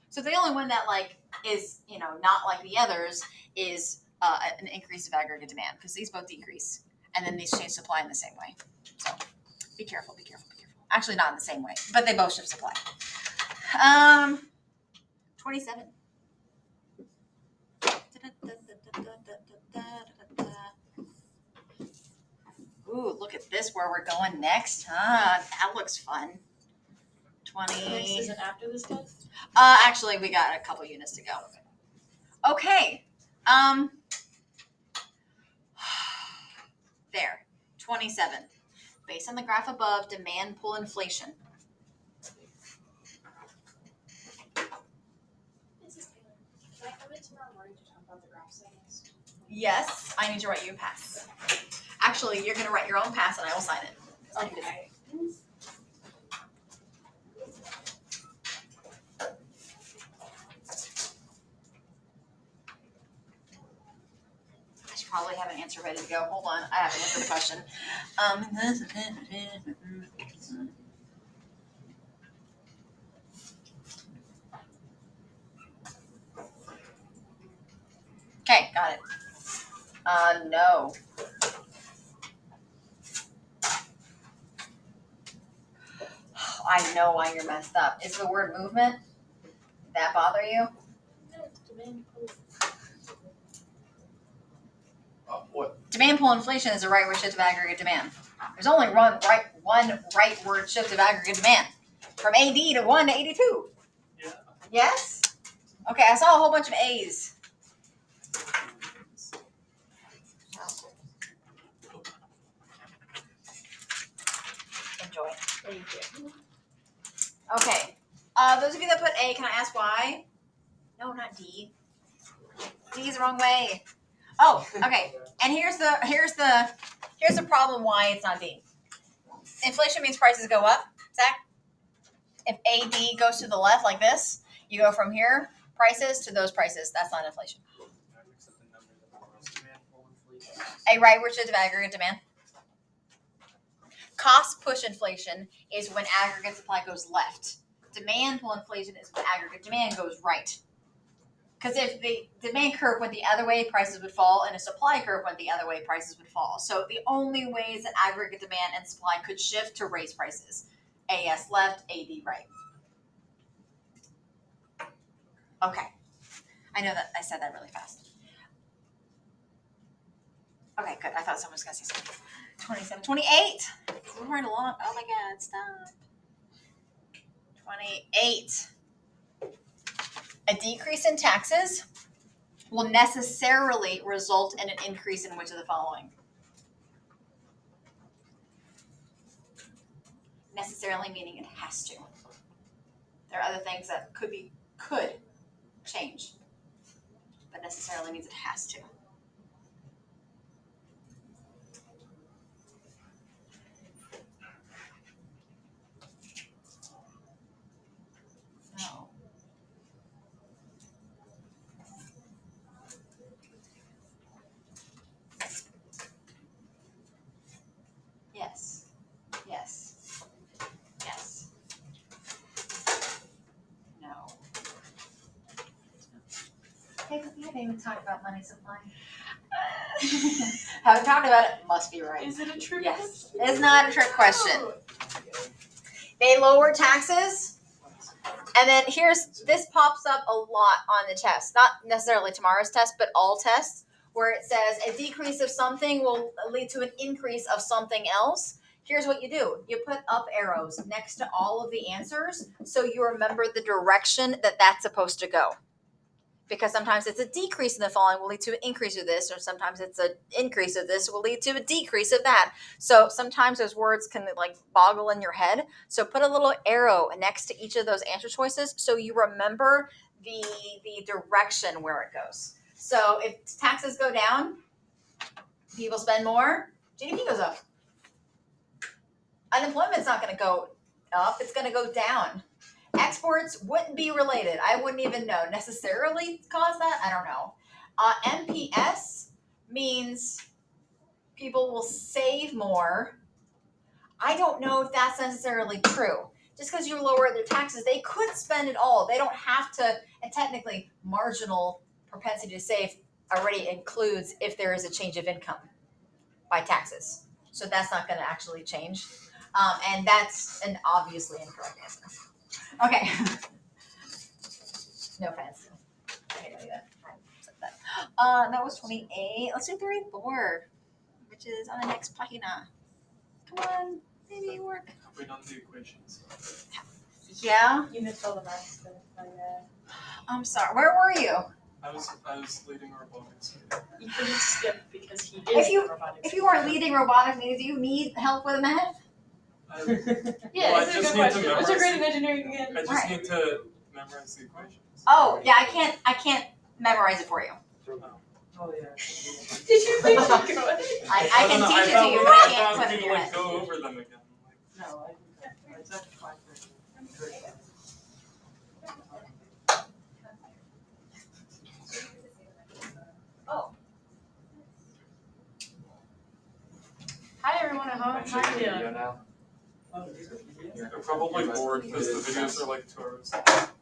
So the only one that, like, is, not like the others is an increase of aggregate demand, because these both decrease. And then these change supply in the same way. So be careful, be careful, be careful. Actually, not in the same way, but they both shift supply. 27. Ooh, look at this, where we're going next, huh? That looks fun. 20. Next isn't after this test? Actually, we got a couple units to go. Okay. There. 27. Based on the graph above, demand pull inflation. Mrs. Taylor, can I come in tomorrow morning to talk about the graph settings? Yes, I need to write you a pass. Actually, you're going to write your own pass and I will sign it. Okay. I should probably have an answer ready to go. Hold on, I have to answer the question. Okay, got it. No. I know why you're messed up. Is the word movement? Did that bother you? No, demand pull. What? Demand pull inflation is a rightward shift of aggregate demand. There's only one rightward shift of aggregate demand. From AD to 1 to 82. Yeah. Yes? Okay, I saw a whole bunch of A's. Enjoy. Thank you. Okay. Those of you that put A, can I ask why? No, not D. D is the wrong way. Oh, okay. And here's the problem why it's not D. Inflation means prices go up. Zach? If AD goes to the left like this, you go from here prices to those prices. That's not inflation. A rightward shift of aggregate demand. Cost push inflation is when aggregate supply goes left. Demand pull inflation is when aggregate demand goes right. Because if the demand curve went the other way, prices would fall, and a supply curve went the other way, prices would fall. So the only ways that aggregate demand and supply could shift to raise prices. AS left, AD right. Okay. I know that I said that really fast. Okay, good. I thought someone was going to say something. 27, 28. We're right along. Oh my God, stop. 28. A decrease in taxes will necessarily result in an increase in which of the following? Necessarily meaning it has to. There are other things that could change, but necessarily means it has to. No. Yes. Yes. Yes. No. Hey, we haven't even talked about money supply. Haven't talked about it, must be right. Is it a trick Yes. question? It's not a trick question. Oh. They lower taxes. And then this pops up a lot on the test. Not necessarily tomorrow's test, but all tests, where it says a decrease of something will lead to an increase of something else. Here's what you do. You put up arrows next to all of the answers so you remember the direction that that's supposed to go. Because sometimes it's a decrease in the following will lead to an increase of this, or sometimes it's an increase of this will lead to a decrease of that. So sometimes those words can like boggle in your head. So put a little arrow next to each of those answer choices so you remember the direction where it goes. So if taxes go down, people spend more, GDP goes up. Unemployment's not going to go up, it's going to go down. Exports wouldn't be related. I wouldn't even know necessarily cause that. I don't know. MPS means people will save more. I don't know if that's necessarily true. Just because you lower their taxes, they could spend it all. They don't have to, and technically marginal propensity to save already includes if there is a change of income by taxes. So that's not going to actually change. And that's an obviously incorrect answer. Okay. No offense. I hate that. That was 28. Let's do 34, which is on the next página. Come on, maybe work. Have we done the equations? Yeah. You missed all the math stuff. I'm sorry. Where were you? I was leading robotics. You couldn't skip because he is If you- robotics. If you are leading robotics, do you need help with math? I, Yeah, Well, I this is a just good need to question. What's your grade in memorize- engineering again? I just Right. need to memorize the equations. Oh, yeah. I can't memorize it for you. Oh, yeah. Did you think you could? I can don't know, teach it to thought- you, but I I can't thought put it in we'd your like head. go over them again. No, I think it's actually 5:30. Hi everyone at home. Actually, How are you doing? video now. Oh, these are PDFs? They're probably bored because the videos are like 2 hours.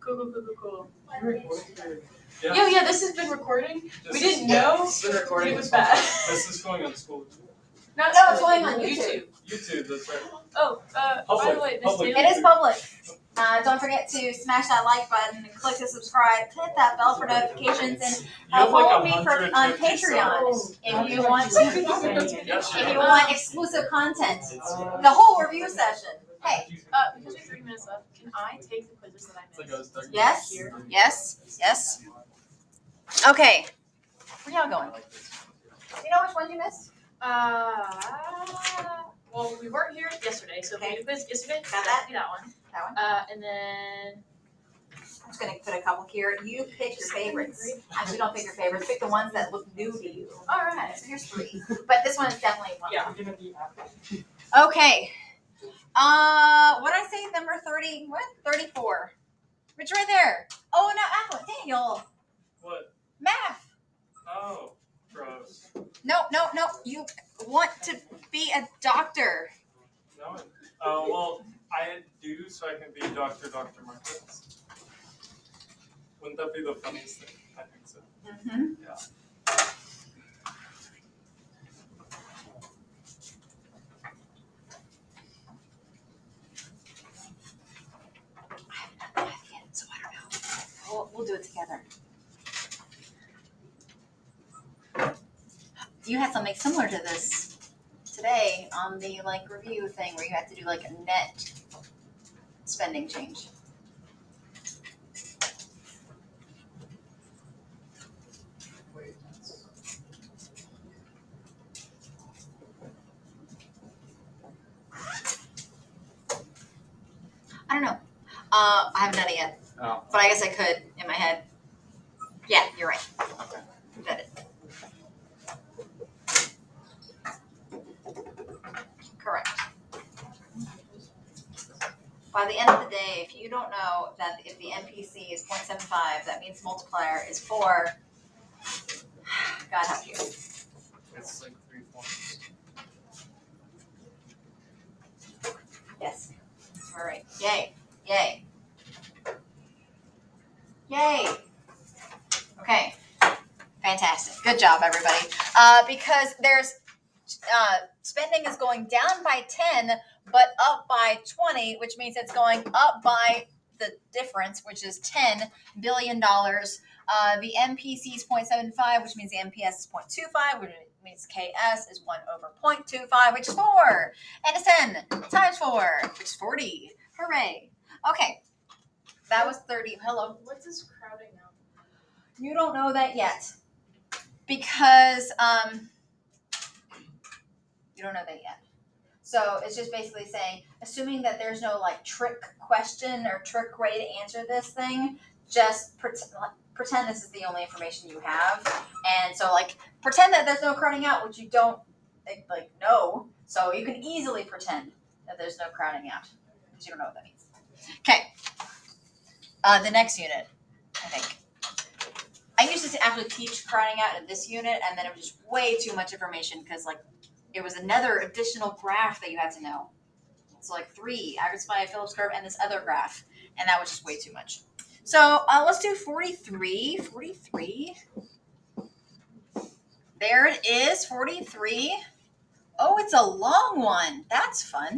Cool. You recorded your- Yeah, this has been recording. This We is- didn't know It's been recording. it was bad. This is going on school. No, it's going on YouTube. YouTube, that's right. Oh, by Public, the way, Miss public. Taylor. It is public. Don't forget to smash that like button and click the subscribe. Hit that bell for notifications and You have follow like me on 150 Patreon subs. if you want to. Yes, you If do. you want exclusive content, the whole review session. Hey, Because we're 3 minutes left, can I take the quizzes that I It's like missed? I was talking yes, Here. yes. Okay, where y'all going? Do you know which ones you missed? Well, we weren't here yesterday, so Okay. we did quiz yesterday. Got that? Be that one. That one. And then I'm just gonna put a couple here. You pick your favorites. Actually, don't pick your favorites. Pick the ones that look new to you. all right. So here's 3, but this one is definitely one. Yeah. You're gonna be after. Okay. What did I say? Number 30. What? 34. It's right there. Oh no, Apple. Daniel. What? Math. Oh, gross. No. You want to be a doctor. No. Oh, well, I do so I can be Dr. Martins. Wouldn't that be the funniest thing? I think so. Mm-hmm. Yeah. I haven't done math yet, so I don't know. We'll do it together. You had something similar to this today on the review thing where you had to do a net spending change. I haven't done it yet, Oh. but I guess I could in my head. Yeah, you're right. Okay. You got it. Correct. By the end of the day, if you don't know that if the MPC is 0.75, that means multiplier is 4. God help you. It's like 3 points. Yes. All right. Yay. Yay. Yay. Okay. Fantastic. Good job, everybody. Because there's spending is going down by 10, but up by 20, which means it's going up by the difference, which is $10 billion. The MPC is 0.75, which means the MPS is 0.25, which means KS is 1 over 0.25, which is 4. And it's 10 times 4, which is 40. Hooray. Okay. That was 30. Hello. What does crowding out? You don't know that yet. Because you don't know that yet. So it's just basically saying, assuming that there's no like trick question or trick way to answer this thing, just pretend this is the only information you have. And so like pretend that there's no crowding out, which you don't like know. So you can easily pretend that there's no crowding out because you don't know what that means. Okay. The next unit, I think. I used to actually teach crowding out in this unit, and then it was just way too much information because like it was another additional graph that you had to know. So like 3, average by a Phillips curve, and this other graph, and that was just way too much. So let's do 43. 43. There it is, 43. Oh, it's a long one. That's fun.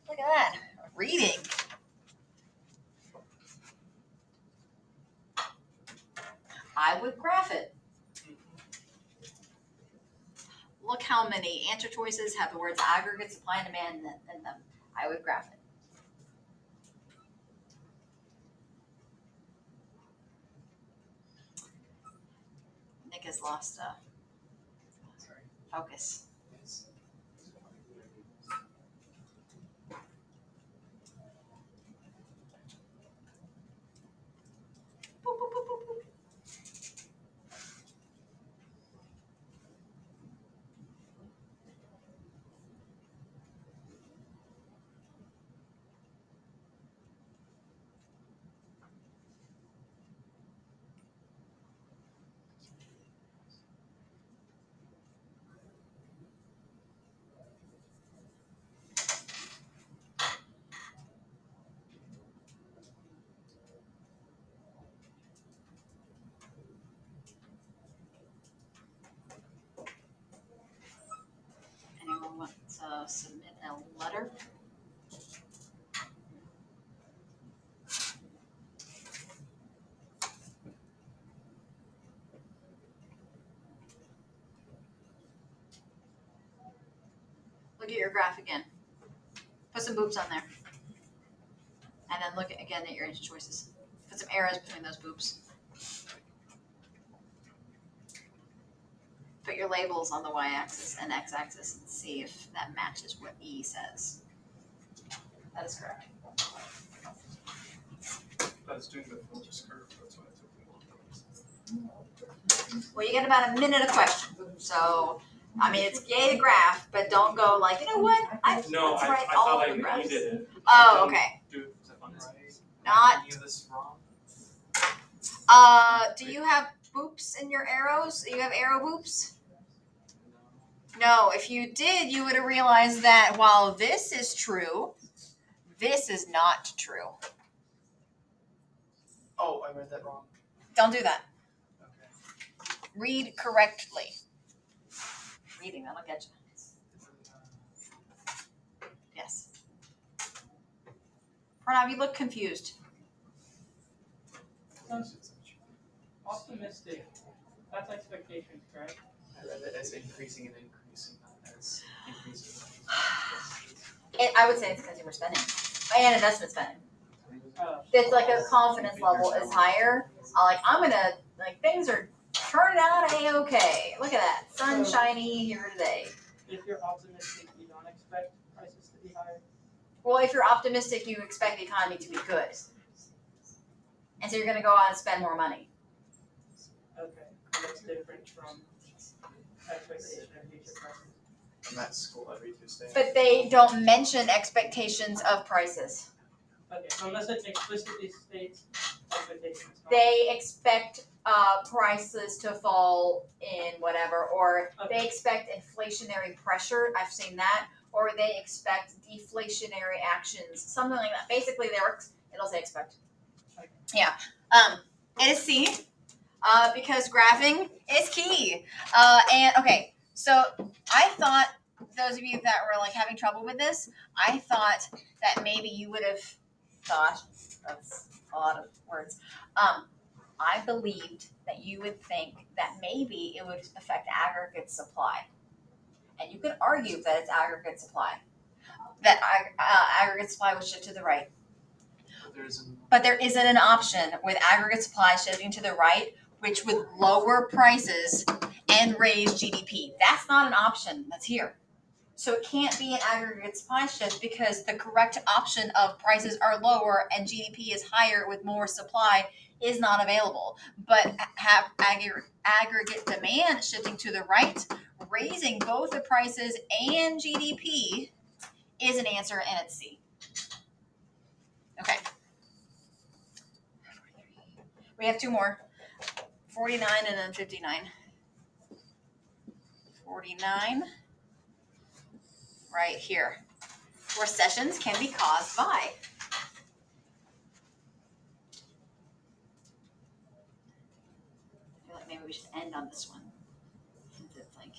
Look at that. Reading. I would graph it. Look how many answer choices have the words aggregate, supply, and demand in them. I would graph it. Nick has lost Sorry. focus. Yes. Boop, boop, boop, boop, boop. Anyone want to submit a letter? Look at your graph again. Put some boops on there. And then look again at your answer choices. Put some arrows between those boops. Put your labels on the y-axis and x-axis and see if that matches what E says. That is correct. I was doing the Phillips curve, that's why it took me long. Well, you get about a minute a question. So, I mean, it's yay to graph, but don't go like, you know what? No, let's I write all thought of I the graphs. needed it. Oh, okay. Do it because I found Right. Not. Any of this wrong? Do you have boops in your arrows? Do you have arrow boops? No. No, if you did, you would have realized that while this is true, this is not true. Oh, I read that wrong. Don't do that. Okay. Read correctly. Reading, that'll get you. Yes. Pranav, you look confused. Optimistic. That's expectations, right? I read it as increasing and increasing, not as increasing. I would say it's consumer spending and investment spending. Oh. It's like a confidence level is higher. Like I'm gonna like things are turning out a-okay. Look at that, sunshiny here today. If you're optimistic, you don't expect prices to be higher. Well, if you're optimistic, you expect the economy to be good. And so you're going to go out and spend more money. Okay, that's different from expectation of future prices. I'm at school every Tuesday. But they don't mention expectations of prices. Okay, so unless it explicitly states expectations. They expect prices to fall in whatever, or they expect inflationary pressure. I've seen that. Or they expect deflationary actions, something like that. Basically, it'll say expect. Okay. Yeah. It is C, because graphing is key. And okay, so I thought, those of you that were like having trouble with this, I thought that maybe you would have thought, that's a lot of words. I believed that you would think that maybe it would affect aggregate supply. And you could argue that it's aggregate supply. That aggregate supply was shifted to the right. But there isn't an option with aggregate supply shifting to the right, which would lower prices and raise GDP. That's not an option that's here. So it can't be an aggregate supply shift because the correct option of prices are lower and GDP is higher with more supply is not available. But have aggregate demand shifting to the right, raising both the prices and GDP is an answer, and it's C. Okay. We have two more. 49 and then 59. 49, right here. Recessions can be caused by. I feel like maybe we should end on this one, since it's like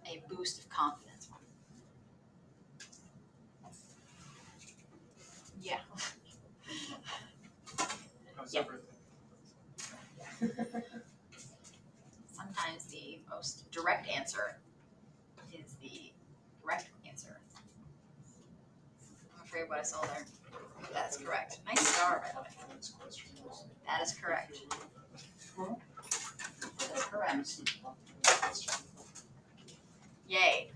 a boost of confidence one. Yeah. Sometimes the most direct answer is the correct answer. I'm afraid what I saw there. That's correct. Nice star, by the way. That is correct. That is correct. Yay.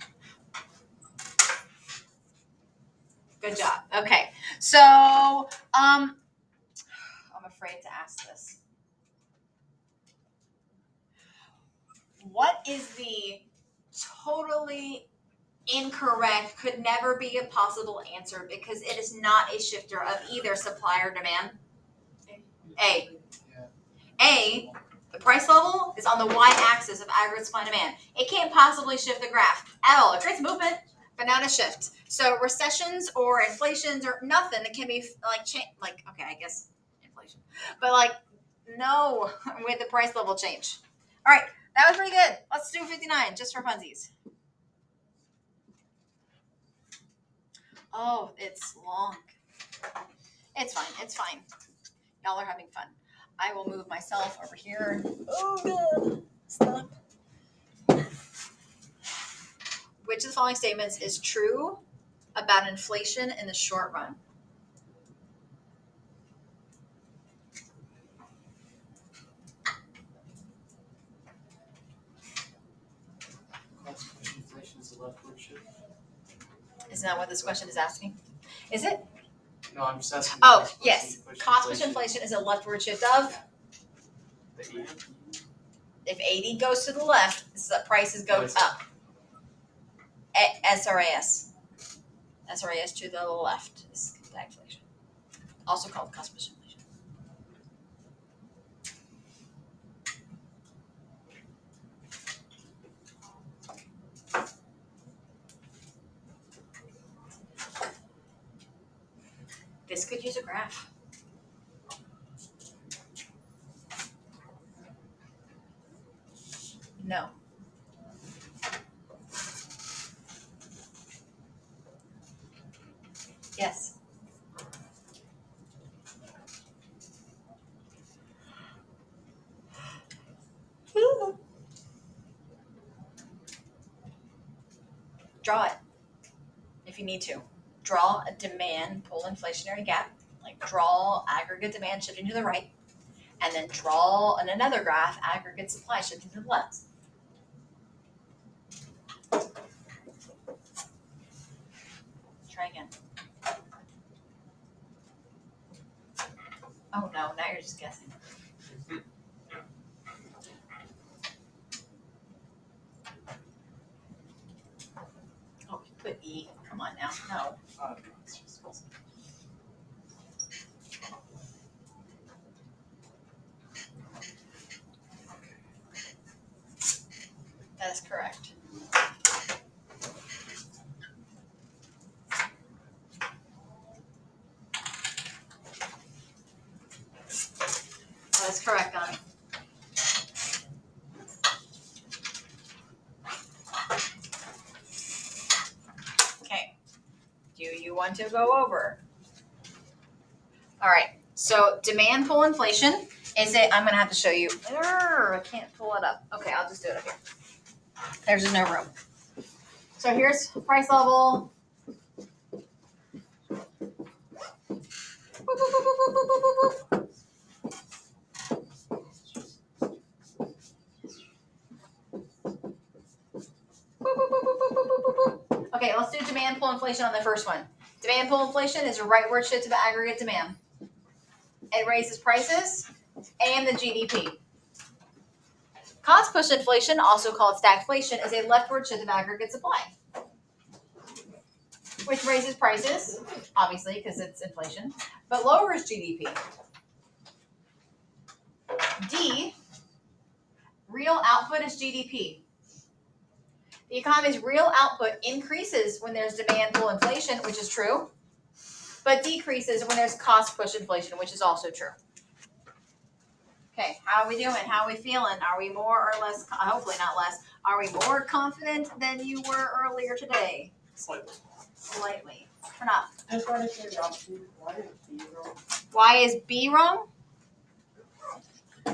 Good job. Okay. So, I'm afraid to ask this. What is the totally incorrect, could never be a possible answer because it is not a shifter of either supply or demand? A. A, the price level is on the y-axis of aggregate supply and demand. It can't possibly shift the graph at all. It creates movement, but not a shift. So recessions or inflations or nothing, it can be like okay, I guess inflation, but like no with the price level change. All right, that was pretty good. Let's do 59 just for funsies. Oh, it's long. It's fine. It's fine. Y'all are having fun. I will move myself over here. Oh, good. Stop. Which of the following statements is true about inflation in the short run? Inflation is a leftward shift. Isn't that what this question is asking? Is it? No, I'm just asking. Oh, yes. Cost push inflation is a leftward shift of? If 80 goes to the left, prices go up. SRAS. SRAS to the left is stagflation. Also called cost push inflation. This could use a graph. No. Yes. Draw it if you need to. Draw a demand pull inflationary gap. Like draw aggregate demand shifting to the right, and then draw on another graph aggregate supply shifting to the left. Try again. Oh no, now you're just guessing. Oh, you put E. Come on now. No. It's just- That is correct. That is correct, Donnie. Okay. Do you want to go over? All right. So demand pull inflation is it? I'm gonna have to show you. I can't pull it up. Okay, I'll just do it up here. There's just no room. So here's price level. Okay, let's do demand pull inflation on the first one. Demand pull inflation is a rightward shift of aggregate demand. It raises prices and the GDP. Cost push inflation, also called stagflation, is a leftward shift of aggregate supply, which raises prices, obviously, because it's inflation, but lowers GDP. D, real output is GDP. The economy's real output increases when there's demand pull inflation, which is true, but decreases when there's cost push inflation, which is also true. Okay, how are we doing? How are we feeling? Are we more or less, hopefully not less, are we more confident than you were earlier today? Slightly. Slightly. We're not. Just out of curiosity, why is B wrong? Why is B wrong?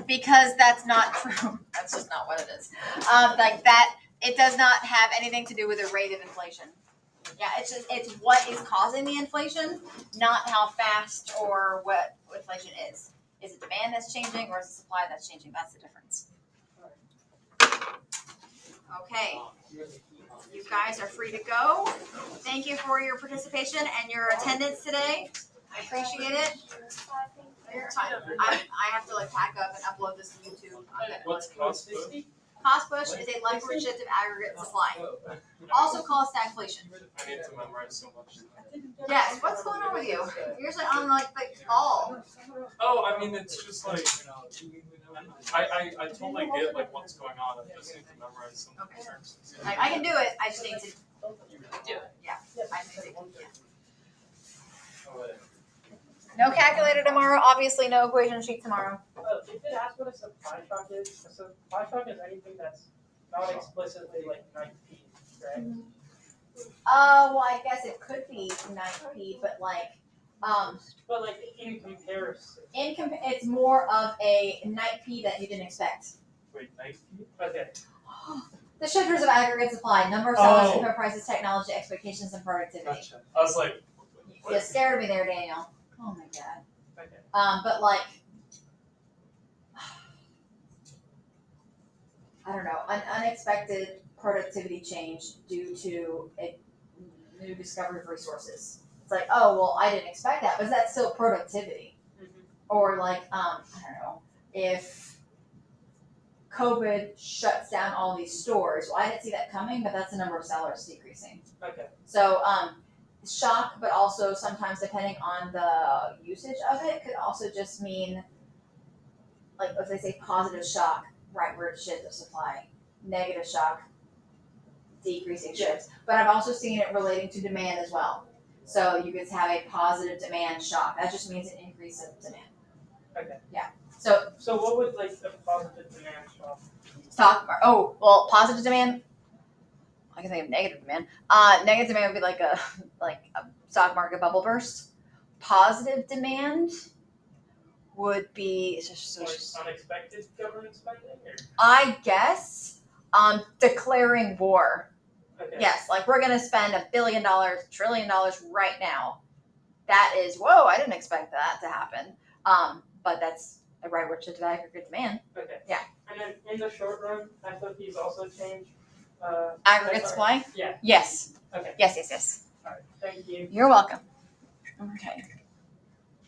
Because that's not true. That's just not what it is. Like that, it does not have anything to do with the rate of inflation. Yeah, it's what is causing the inflation, not how fast or what inflation is. Is it demand that's changing or is it supply that's changing? That's the difference. Okay, you guys are free to go. Thank you for your participation and your attendance today. I appreciate it. You're fine. I have to like pack up and upload this to YouTube. What's cost push? Cost push is a leftward shift of aggregate supply, also called stagflation. I need to memorize so much. Yes, what's going on with you? You're just like on like the ball. Oh, I mean, it's just like I totally get like what's going on. I just need to memorize some Okay. terms. Like I can do it. I just need to do it. Yeah. I just need to, yeah. No calculator tomorrow. Obviously, no equation sheet tomorrow. You did ask what a supply shock is. A supply shock is anything that's not explicitly like 9P, right? Well, I guess it could be 9P, but like, But like in comparison. it's more of a 9P that you didn't expect. Wait, 9P? Okay. The shifters of aggregate supply, number of sellers, Oh. input prices, technology, expectations, and productivity. Gotcha. I was like, You scared me there, Daniel. Oh my god. Okay. But like, I don't know, an unexpected productivity change due to a new discovery of resources. It's like, oh well, I didn't expect that, but that's still productivity. Or like, I don't know, if COVID shuts down all these stores, well, I didn't see that coming, but that's the number of sellers decreasing. Okay. So, shock, but also sometimes depending on the usage of it, could also just mean, like if they say positive shock, rightward shift of supply, negative shock, decreasing shifts. But I've also seen it relating to demand as well. So you could have a positive demand shock. That just means an increase of demand. Okay. Yeah. So what would like the positive demand shock? Positive demand. I can think of negative demand. Negative demand would be like a stock market bubble burst. Positive demand would be Unexpected government spending, or? I guess declaring war. Okay. Yes, like we're gonna spend $1 billion, $1 trillion right now. That is, whoa, I didn't expect that to happen. But that's a rightward shift of aggregate demand. Okay. Yeah. And then in the short run, SOPs also change. Aggregate supply? Yeah. Yes. Okay. Yes. All right. Thank you. You're welcome. Okay.